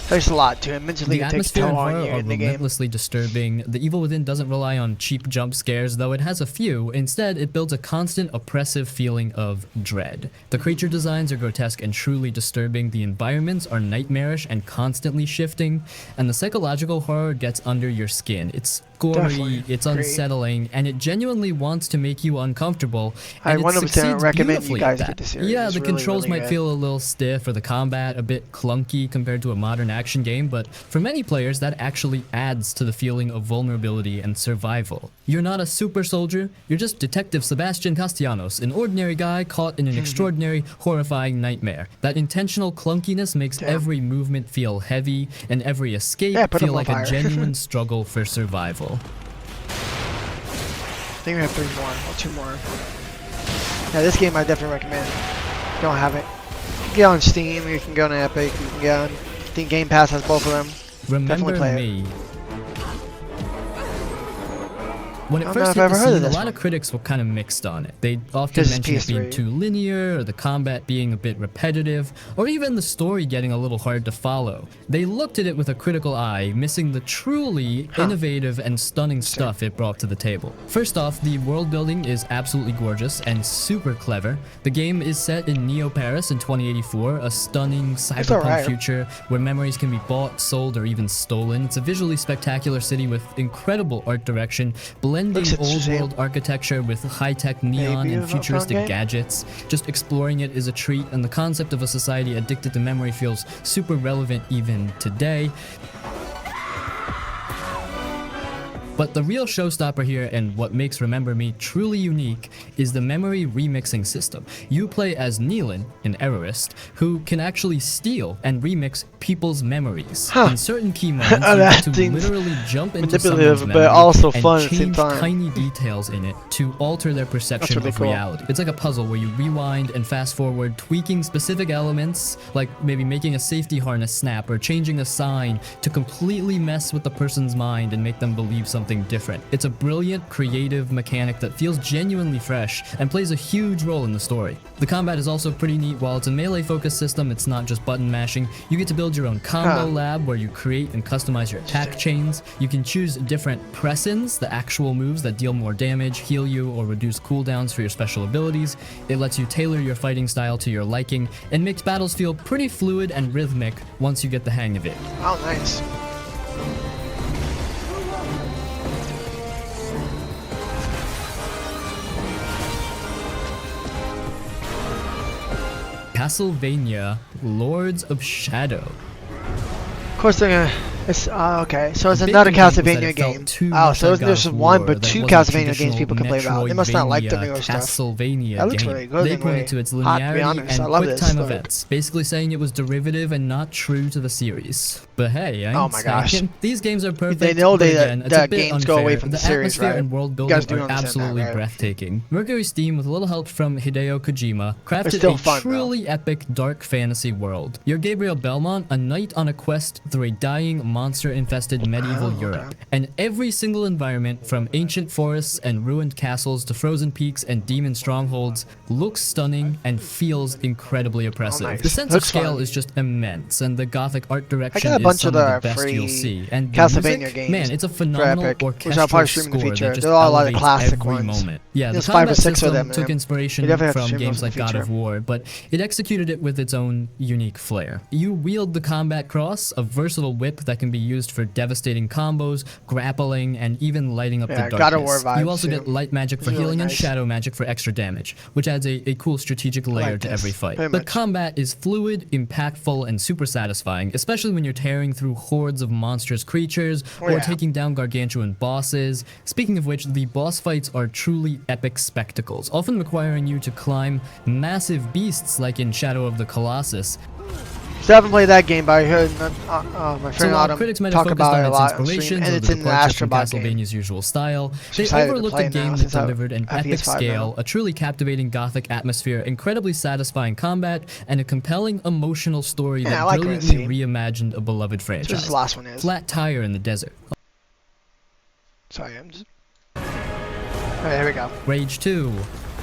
Speaker 1: There's a lot to it. Mentally,
Speaker 2: The
Speaker 1: it takes a
Speaker 2: atmosphere and
Speaker 1: toll on
Speaker 2: horror
Speaker 1: you
Speaker 2: are
Speaker 1: in the game.
Speaker 2: relentlessly disturbing. The Evil Within doesn't rely on cheap jump scares, though it has a few. Instead, it builds a constant, oppressive feeling of dread. The creature designs are grotesque and truly disturbing. The environments are nightmarish and constantly shifting. And the psychological horror gets under your skin. It's gory,
Speaker 1: Definitely.
Speaker 2: it's
Speaker 1: Agreed.
Speaker 2: unsettling, and it genuinely wants to make you uncomfortable.
Speaker 1: I
Speaker 2: And it
Speaker 1: 100%
Speaker 2: succeeds
Speaker 1: recommend you
Speaker 2: beautifully
Speaker 1: guys
Speaker 2: at
Speaker 1: get
Speaker 2: that.
Speaker 1: the series.
Speaker 2: Yeah,
Speaker 1: It's
Speaker 2: the
Speaker 1: really,
Speaker 2: controls
Speaker 1: really
Speaker 2: might
Speaker 1: good.
Speaker 2: feel a little stiff, or the combat a bit clunky compared to a modern action game, but for many players that actually adds to the feeling of vulnerability and survival. You're not a super soldier, you're just Detective Sebastian Castellanos, an ordinary guy caught in an extraordinary, horrifying nightmare. That intentional clunkiness makes every movement feel heavy, and every escape
Speaker 1: Yeah, put
Speaker 2: feel
Speaker 1: him on
Speaker 2: like a
Speaker 1: fire.
Speaker 2: genuine struggle for survival.
Speaker 1: I think we have 3 more or 2 more. Yeah, this game I definitely recommend. Don't have it. You can get on Steam, you can go on Epic, you can get on. I think Game Pass has both of them.
Speaker 2: Remember
Speaker 1: play it.
Speaker 2: me. When it
Speaker 1: I don't know
Speaker 2: first
Speaker 1: if
Speaker 2: hit
Speaker 1: I've
Speaker 2: the
Speaker 1: ever heard of
Speaker 2: scene, a
Speaker 1: this
Speaker 2: lot
Speaker 1: one.
Speaker 2: of critics were kind of mixed on it. They often
Speaker 1: Because it's
Speaker 2: mentioned it being
Speaker 1: PS3.
Speaker 2: too linear, or the combat being a bit repetitive, or even the story getting a little hard to follow. They looked at it with a critical eye, missing the truly innovative and stunning stuff it brought to the table. First off, the world building is absolutely gorgeous and super clever. The game is set in Neo Paris in 2084, a stunning cyberpunk
Speaker 1: alright.
Speaker 2: future where memories can be bought, sold, or even stolen. It's a visually spectacular city with incredible art direction, blending
Speaker 1: Looks
Speaker 2: old
Speaker 1: interesting.
Speaker 2: world architecture with high-tech neon
Speaker 1: Maybe
Speaker 2: and
Speaker 1: a fun
Speaker 2: futuristic
Speaker 1: game?
Speaker 2: gadgets. Just exploring it is a treat, and the concept of a society addicted to memory feels super relevant even today. But the real showstopper here, and what makes Remember Me truly unique, is the memory remixing system. You play as Neelan, an errorist, who can actually steal and remix people's memories. In certain key moments, you
Speaker 1: That
Speaker 2: get to
Speaker 1: seems
Speaker 2: literally jump into
Speaker 1: manipulative,
Speaker 2: someone's
Speaker 1: but
Speaker 2: memory
Speaker 1: also
Speaker 2: and
Speaker 1: fun at the same
Speaker 2: change
Speaker 1: time.
Speaker 2: tiny details in it to alter their perception
Speaker 1: really
Speaker 2: of
Speaker 1: cool.
Speaker 2: reality. It's like a puzzle where you rewind and fast forward, tweaking specific elements, like maybe making a safety harness snap or changing a sign to completely mess with the person's mind and make them believe something different. It's a brilliant, creative mechanic that feels genuinely fresh and plays a huge role in the story. The combat is also pretty neat. While it's a melee-focused system, it's not just button mashing. You get to build your own combo lab where you create and customize your attack chains. You can choose different press-ins, the actual moves that deal more damage, heal you, or reduce cooldowns for your special abilities. It lets you tailor your fighting style to your liking and makes battles feel pretty fluid and rhythmic once you get the hang of it.
Speaker 1: Oh, nice.
Speaker 2: Castlevania Lords of Shadow.
Speaker 1: Of course, they're gonna It's okay. So it's
Speaker 2: The big
Speaker 1: another
Speaker 2: complaint was that
Speaker 1: Castlevania
Speaker 2: it felt
Speaker 1: game.
Speaker 2: too
Speaker 1: Oh,
Speaker 2: much
Speaker 1: so
Speaker 2: like
Speaker 1: isn't
Speaker 2: God
Speaker 1: there
Speaker 2: of
Speaker 1: just one,
Speaker 2: War,
Speaker 1: but
Speaker 2: that it
Speaker 1: two
Speaker 2: wasn't a
Speaker 1: Castlevania games people can play about. They must not like the
Speaker 2: Metroidvania,
Speaker 1: newer stuff.
Speaker 2: Castlevania
Speaker 1: That looks
Speaker 2: game.
Speaker 1: really good
Speaker 2: They
Speaker 1: anyway.
Speaker 2: pointed to its
Speaker 1: Hot, to be
Speaker 2: linearity
Speaker 1: honest. I
Speaker 2: and
Speaker 1: love
Speaker 2: quick
Speaker 1: this
Speaker 2: time
Speaker 1: look.
Speaker 2: events, basically saying it was derivative and not true to the series. But hey, I
Speaker 1: Oh
Speaker 2: ain't
Speaker 1: my gosh.
Speaker 2: saying. These games are perfect,
Speaker 1: They know
Speaker 2: but again, it's a
Speaker 1: that
Speaker 2: bit
Speaker 1: games
Speaker 2: unfair.
Speaker 1: go away from
Speaker 2: the
Speaker 1: the series,
Speaker 2: atmosphere
Speaker 1: right?
Speaker 2: and world
Speaker 1: You guys
Speaker 2: building
Speaker 1: do
Speaker 2: are
Speaker 1: understand that,
Speaker 2: absolutely
Speaker 1: right?
Speaker 2: breathtaking. Mercury Steam, with a little help from Hideo Kojima,
Speaker 1: It's
Speaker 2: crafted
Speaker 1: still
Speaker 2: a
Speaker 1: fun, though.
Speaker 2: truly epic dark fantasy world. You're Gabriel Belmont, a knight on a quest through a dying, monster-infested medieval
Speaker 1: Oh, okay.
Speaker 2: Europe. And every single environment, from ancient forests and ruined castles to frozen peaks and demon strongholds, looks stunning and feels incredibly oppressive.
Speaker 1: nice.
Speaker 2: The sense
Speaker 1: Looks
Speaker 2: of scale
Speaker 1: fun.
Speaker 2: is just immense, and the gothic art
Speaker 1: I
Speaker 2: direction
Speaker 1: got a
Speaker 2: is
Speaker 1: bunch
Speaker 2: some
Speaker 1: of
Speaker 2: of
Speaker 1: the
Speaker 2: the best
Speaker 1: free
Speaker 2: you'll see. And the
Speaker 1: Castlevania
Speaker 2: music,
Speaker 1: games
Speaker 2: man, it's a
Speaker 1: for
Speaker 2: phenomenal
Speaker 1: Epic, which I'll
Speaker 2: orchestral
Speaker 1: probably stream in the
Speaker 2: score
Speaker 1: future.
Speaker 2: that just
Speaker 1: There are a lot of
Speaker 2: elevates
Speaker 1: classic
Speaker 2: every
Speaker 1: ones.
Speaker 2: moment. Yeah, the
Speaker 1: There's 5 or
Speaker 2: combat
Speaker 1: 6 of
Speaker 2: system
Speaker 1: them,
Speaker 2: took
Speaker 1: man.
Speaker 2: inspiration
Speaker 1: We definitely have to
Speaker 2: from
Speaker 1: stream
Speaker 2: games
Speaker 1: those in
Speaker 2: like
Speaker 1: the
Speaker 2: God
Speaker 1: future.
Speaker 2: of War, but it executed it with its own unique flair. You wield the combat cross, a versatile whip that can be used for devastating combos, grappling, and even lighting up
Speaker 1: Yeah,
Speaker 2: the
Speaker 1: God of War
Speaker 2: darkness. You
Speaker 1: vibes,
Speaker 2: also
Speaker 1: too.
Speaker 2: get light magic
Speaker 1: It's
Speaker 2: for
Speaker 1: really
Speaker 2: healing and
Speaker 1: nice.
Speaker 2: shadow magic for extra damage, which adds a cool strategic layer to
Speaker 1: this,
Speaker 2: every fight.
Speaker 1: very
Speaker 2: The
Speaker 1: much.
Speaker 2: combat is fluid, impactful, and super satisfying, especially when you're tearing through hordes of monstrous creatures
Speaker 1: Oh,
Speaker 2: or
Speaker 1: yeah.
Speaker 2: taking down gargantuan bosses. Speaking of which, the boss fights are truly epic spectacles, often requiring you to climb massive beasts like in Shadow of the Colossus.
Speaker 1: Still haven't played that game, but I heard my
Speaker 2: So
Speaker 1: friend
Speaker 2: while
Speaker 1: Autumn
Speaker 2: critics might have
Speaker 1: talk
Speaker 2: focused
Speaker 1: about it
Speaker 2: on
Speaker 1: a
Speaker 2: its
Speaker 1: lot on stream,
Speaker 2: inspirations
Speaker 1: and
Speaker 2: or
Speaker 1: it's
Speaker 2: the
Speaker 1: in the
Speaker 2: departure from
Speaker 1: Astrobot game.
Speaker 2: Castlevania's usual style, they
Speaker 1: excited to
Speaker 2: overlooked
Speaker 1: play
Speaker 2: a
Speaker 1: it now
Speaker 2: game that
Speaker 1: since I
Speaker 2: delivered an
Speaker 1: have
Speaker 2: epic
Speaker 1: PS5
Speaker 2: scale,
Speaker 1: now.
Speaker 2: a truly captivating gothic atmosphere, incredibly satisfying combat, and a compelling emotional story
Speaker 1: Yeah,
Speaker 2: that
Speaker 1: I like what I
Speaker 2: brilliantly
Speaker 1: see.
Speaker 2: reimagined a beloved
Speaker 1: So
Speaker 2: franchise.
Speaker 1: this last one is.
Speaker 2: Flat Tire in the Desert,
Speaker 1: Sorry, I'm just. Alright, there we go.
Speaker 2: Rage 2.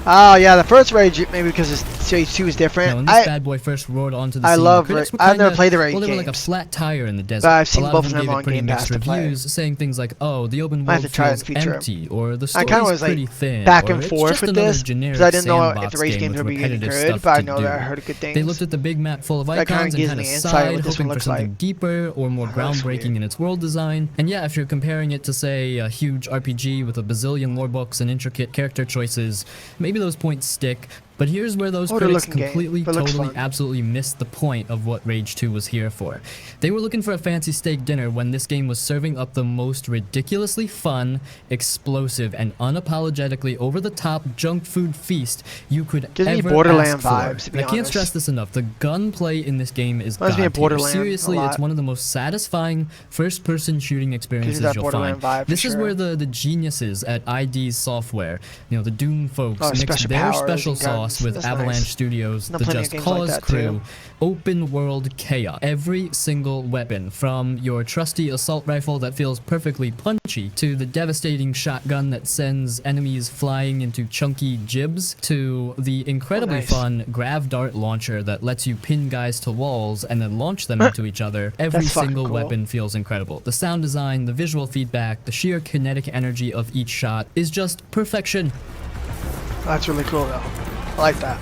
Speaker 1: Oh yeah, the first Rage, maybe because Rage 2 is different.
Speaker 2: Now, when this bad boy first roared onto the
Speaker 1: I
Speaker 2: scene,
Speaker 1: love
Speaker 2: the critics
Speaker 1: Ra-
Speaker 2: were
Speaker 1: I've never
Speaker 2: kinda-
Speaker 1: played the Rage
Speaker 2: well, they were like a
Speaker 1: games.
Speaker 2: flat tire in the desert.
Speaker 1: But I've seen
Speaker 2: a lot
Speaker 1: both
Speaker 2: of
Speaker 1: of
Speaker 2: them
Speaker 1: them
Speaker 2: gave
Speaker 1: on
Speaker 2: it pretty
Speaker 1: Game
Speaker 2: mixed
Speaker 1: Pass to play.
Speaker 2: reviews, saying things like, "Oh, the open
Speaker 1: Might have
Speaker 2: world
Speaker 1: to try it in
Speaker 2: feels
Speaker 1: the future.
Speaker 2: empty," or "The
Speaker 1: I kinda
Speaker 2: story's
Speaker 1: was like
Speaker 2: pretty thin,"
Speaker 1: back
Speaker 2: or
Speaker 1: and
Speaker 2: "It's
Speaker 1: forth
Speaker 2: just
Speaker 1: with
Speaker 2: another
Speaker 1: this
Speaker 2: generic
Speaker 1: because I didn't know if
Speaker 2: sandbox
Speaker 1: the Rage
Speaker 2: game
Speaker 1: games
Speaker 2: with
Speaker 1: would be any
Speaker 2: repetitive
Speaker 1: good,
Speaker 2: stuff
Speaker 1: but I
Speaker 2: to
Speaker 1: know
Speaker 2: do."
Speaker 1: that I heard good things.
Speaker 2: They looked at the big map full of
Speaker 1: That kinda
Speaker 2: icons and
Speaker 1: gives
Speaker 2: kind
Speaker 1: me
Speaker 2: of
Speaker 1: insight
Speaker 2: sighed,
Speaker 1: what this
Speaker 2: hoping
Speaker 1: one
Speaker 2: for
Speaker 1: looks
Speaker 2: something
Speaker 1: like.
Speaker 2: deeper or more
Speaker 1: Oh, that's
Speaker 2: groundbreaking
Speaker 1: weird.
Speaker 2: in its world design. And yeah, if you're comparing it to, say, a huge RPG with a bazillion lore books and intricate character choices, maybe those points stick. But here's where those
Speaker 1: Older
Speaker 2: critics
Speaker 1: looking game,
Speaker 2: completely,
Speaker 1: but looks
Speaker 2: totally,
Speaker 1: fun.
Speaker 2: absolutely missed the point of what Rage 2 was here for. They were looking for a fancy steak dinner when this game was serving up the most ridiculously fun, explosive, and unapologetically over-the-top junk food feast you could
Speaker 1: Gives me
Speaker 2: ever
Speaker 1: Borderland
Speaker 2: ask for.
Speaker 1: vibes, to be
Speaker 2: And I can't
Speaker 1: honest.
Speaker 2: stress this enough. The gunplay in this game is
Speaker 1: Reminds me of
Speaker 2: god tier.
Speaker 1: Borderland
Speaker 2: Seriously,
Speaker 1: a
Speaker 2: it's
Speaker 1: lot.
Speaker 2: one of the most satisfying first-person shooting experiences
Speaker 1: that
Speaker 2: you'll
Speaker 1: Borderland
Speaker 2: find.
Speaker 1: vibe for
Speaker 2: This is
Speaker 1: sure.
Speaker 2: where the geniuses at ID's software, the Doom folks, mixed
Speaker 1: special
Speaker 2: their
Speaker 1: powers
Speaker 2: special
Speaker 1: and
Speaker 2: sauce
Speaker 1: guns.
Speaker 2: with
Speaker 1: That's
Speaker 2: Avalanche
Speaker 1: nice.
Speaker 2: Studios,
Speaker 1: There's
Speaker 2: the
Speaker 1: plenty of
Speaker 2: Just
Speaker 1: games like
Speaker 2: Cause
Speaker 1: that,
Speaker 2: crew,
Speaker 1: too.
Speaker 2: open world chaos. Every single weapon, from your trusty assault rifle that feels perfectly punchy, to the devastating shotgun that sends enemies flying into chunky jibs, to the incredibly
Speaker 1: nice.
Speaker 2: fun grav dart launcher that lets you pin guys to walls and then launch them into each other. Every
Speaker 1: That's fucking
Speaker 2: single
Speaker 1: cool.
Speaker 2: weapon feels incredible. The sound design, the visual feedback, the sheer kinetic energy of each shot is just perfection.
Speaker 1: That's really cool though. I like that.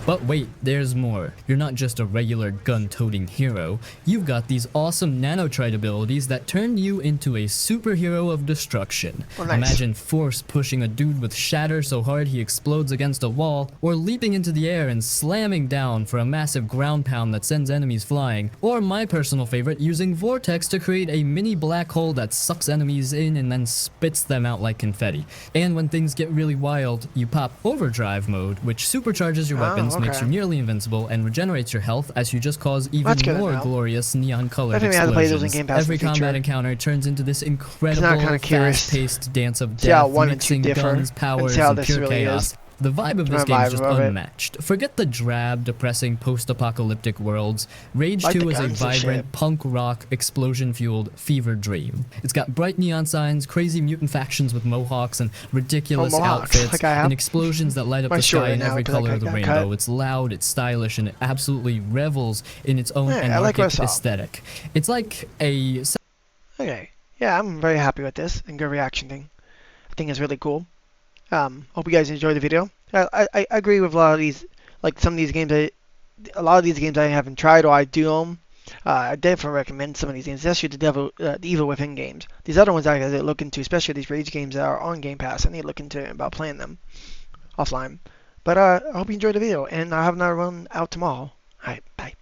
Speaker 2: But wait, there's more. You're not just a regular gun-toting hero. You've got these awesome nanotrite abilities that turn you into a superhero of destruction.
Speaker 1: Oh, nice.
Speaker 2: Imagine Force pushing a dude with shatter so hard he explodes against a wall, or leaping into the air and slamming down for a massive ground pound that sends enemies flying, or my personal favorite, using Vortex to create a mini black hole that sucks enemies in and then spits them out like confetti. And when things get really wild, you pop Overdrive mode, which supercharges your weapons, makes
Speaker 1: okay.
Speaker 2: you nearly invincible, and regenerates your health as you just cause even
Speaker 1: That's good
Speaker 2: more
Speaker 1: to know.
Speaker 2: glorious neon-colored
Speaker 1: I think we have to play those in
Speaker 2: explosions.
Speaker 1: Game Pass in
Speaker 2: Every
Speaker 1: the future.
Speaker 2: combat encounter turns into this
Speaker 1: kinda
Speaker 2: incredible,
Speaker 1: curious.
Speaker 2: fast-paced dance of
Speaker 1: See how
Speaker 2: death,
Speaker 1: 1 and 2
Speaker 2: mixing
Speaker 1: differ,
Speaker 2: guns,
Speaker 1: and
Speaker 2: powers,
Speaker 1: see how
Speaker 2: and
Speaker 1: this
Speaker 2: pure
Speaker 1: really
Speaker 2: chaos.
Speaker 1: is.
Speaker 2: The vibe of
Speaker 1: My
Speaker 2: this game is
Speaker 1: vibe
Speaker 2: just
Speaker 1: of it.
Speaker 2: unmatched. Forget the drab, depressing post-apocalyptic worlds. Rage
Speaker 1: Like the
Speaker 2: 2 is a
Speaker 1: guns and
Speaker 2: vibrant,
Speaker 1: shit.
Speaker 2: punk rock, explosion-fueled fever dream. It's got bright neon signs, crazy mutant factions with mohawks and ridiculous
Speaker 1: mohawks,
Speaker 2: outfits,
Speaker 1: like I have.
Speaker 2: and explosions that light up
Speaker 1: My
Speaker 2: the
Speaker 1: shirt
Speaker 2: sky in
Speaker 1: right now,
Speaker 2: every
Speaker 1: because I
Speaker 2: color of the
Speaker 1: got
Speaker 2: rainbow.
Speaker 1: cut.
Speaker 2: It's loud, it's stylish, and it absolutely revels in its own
Speaker 1: Yeah, I like what I
Speaker 2: anarchic
Speaker 1: saw.
Speaker 2: aesthetic. It's like a
Speaker 1: Okay. Yeah, I'm very happy with this and good reaction thing. I think it's really cool. Hope you guys enjoyed the video. I agree with a lot of these, like some of these games. A lot of these games I haven't tried or I do them. I definitely recommend some of these games, especially the Evil Within games. These other ones I gotta look into, especially these Rage games that are on Game Pass. I need to look into about playing them offline. But I hope you enjoyed the video, and I'll have another one out tomorrow. Alright, bye.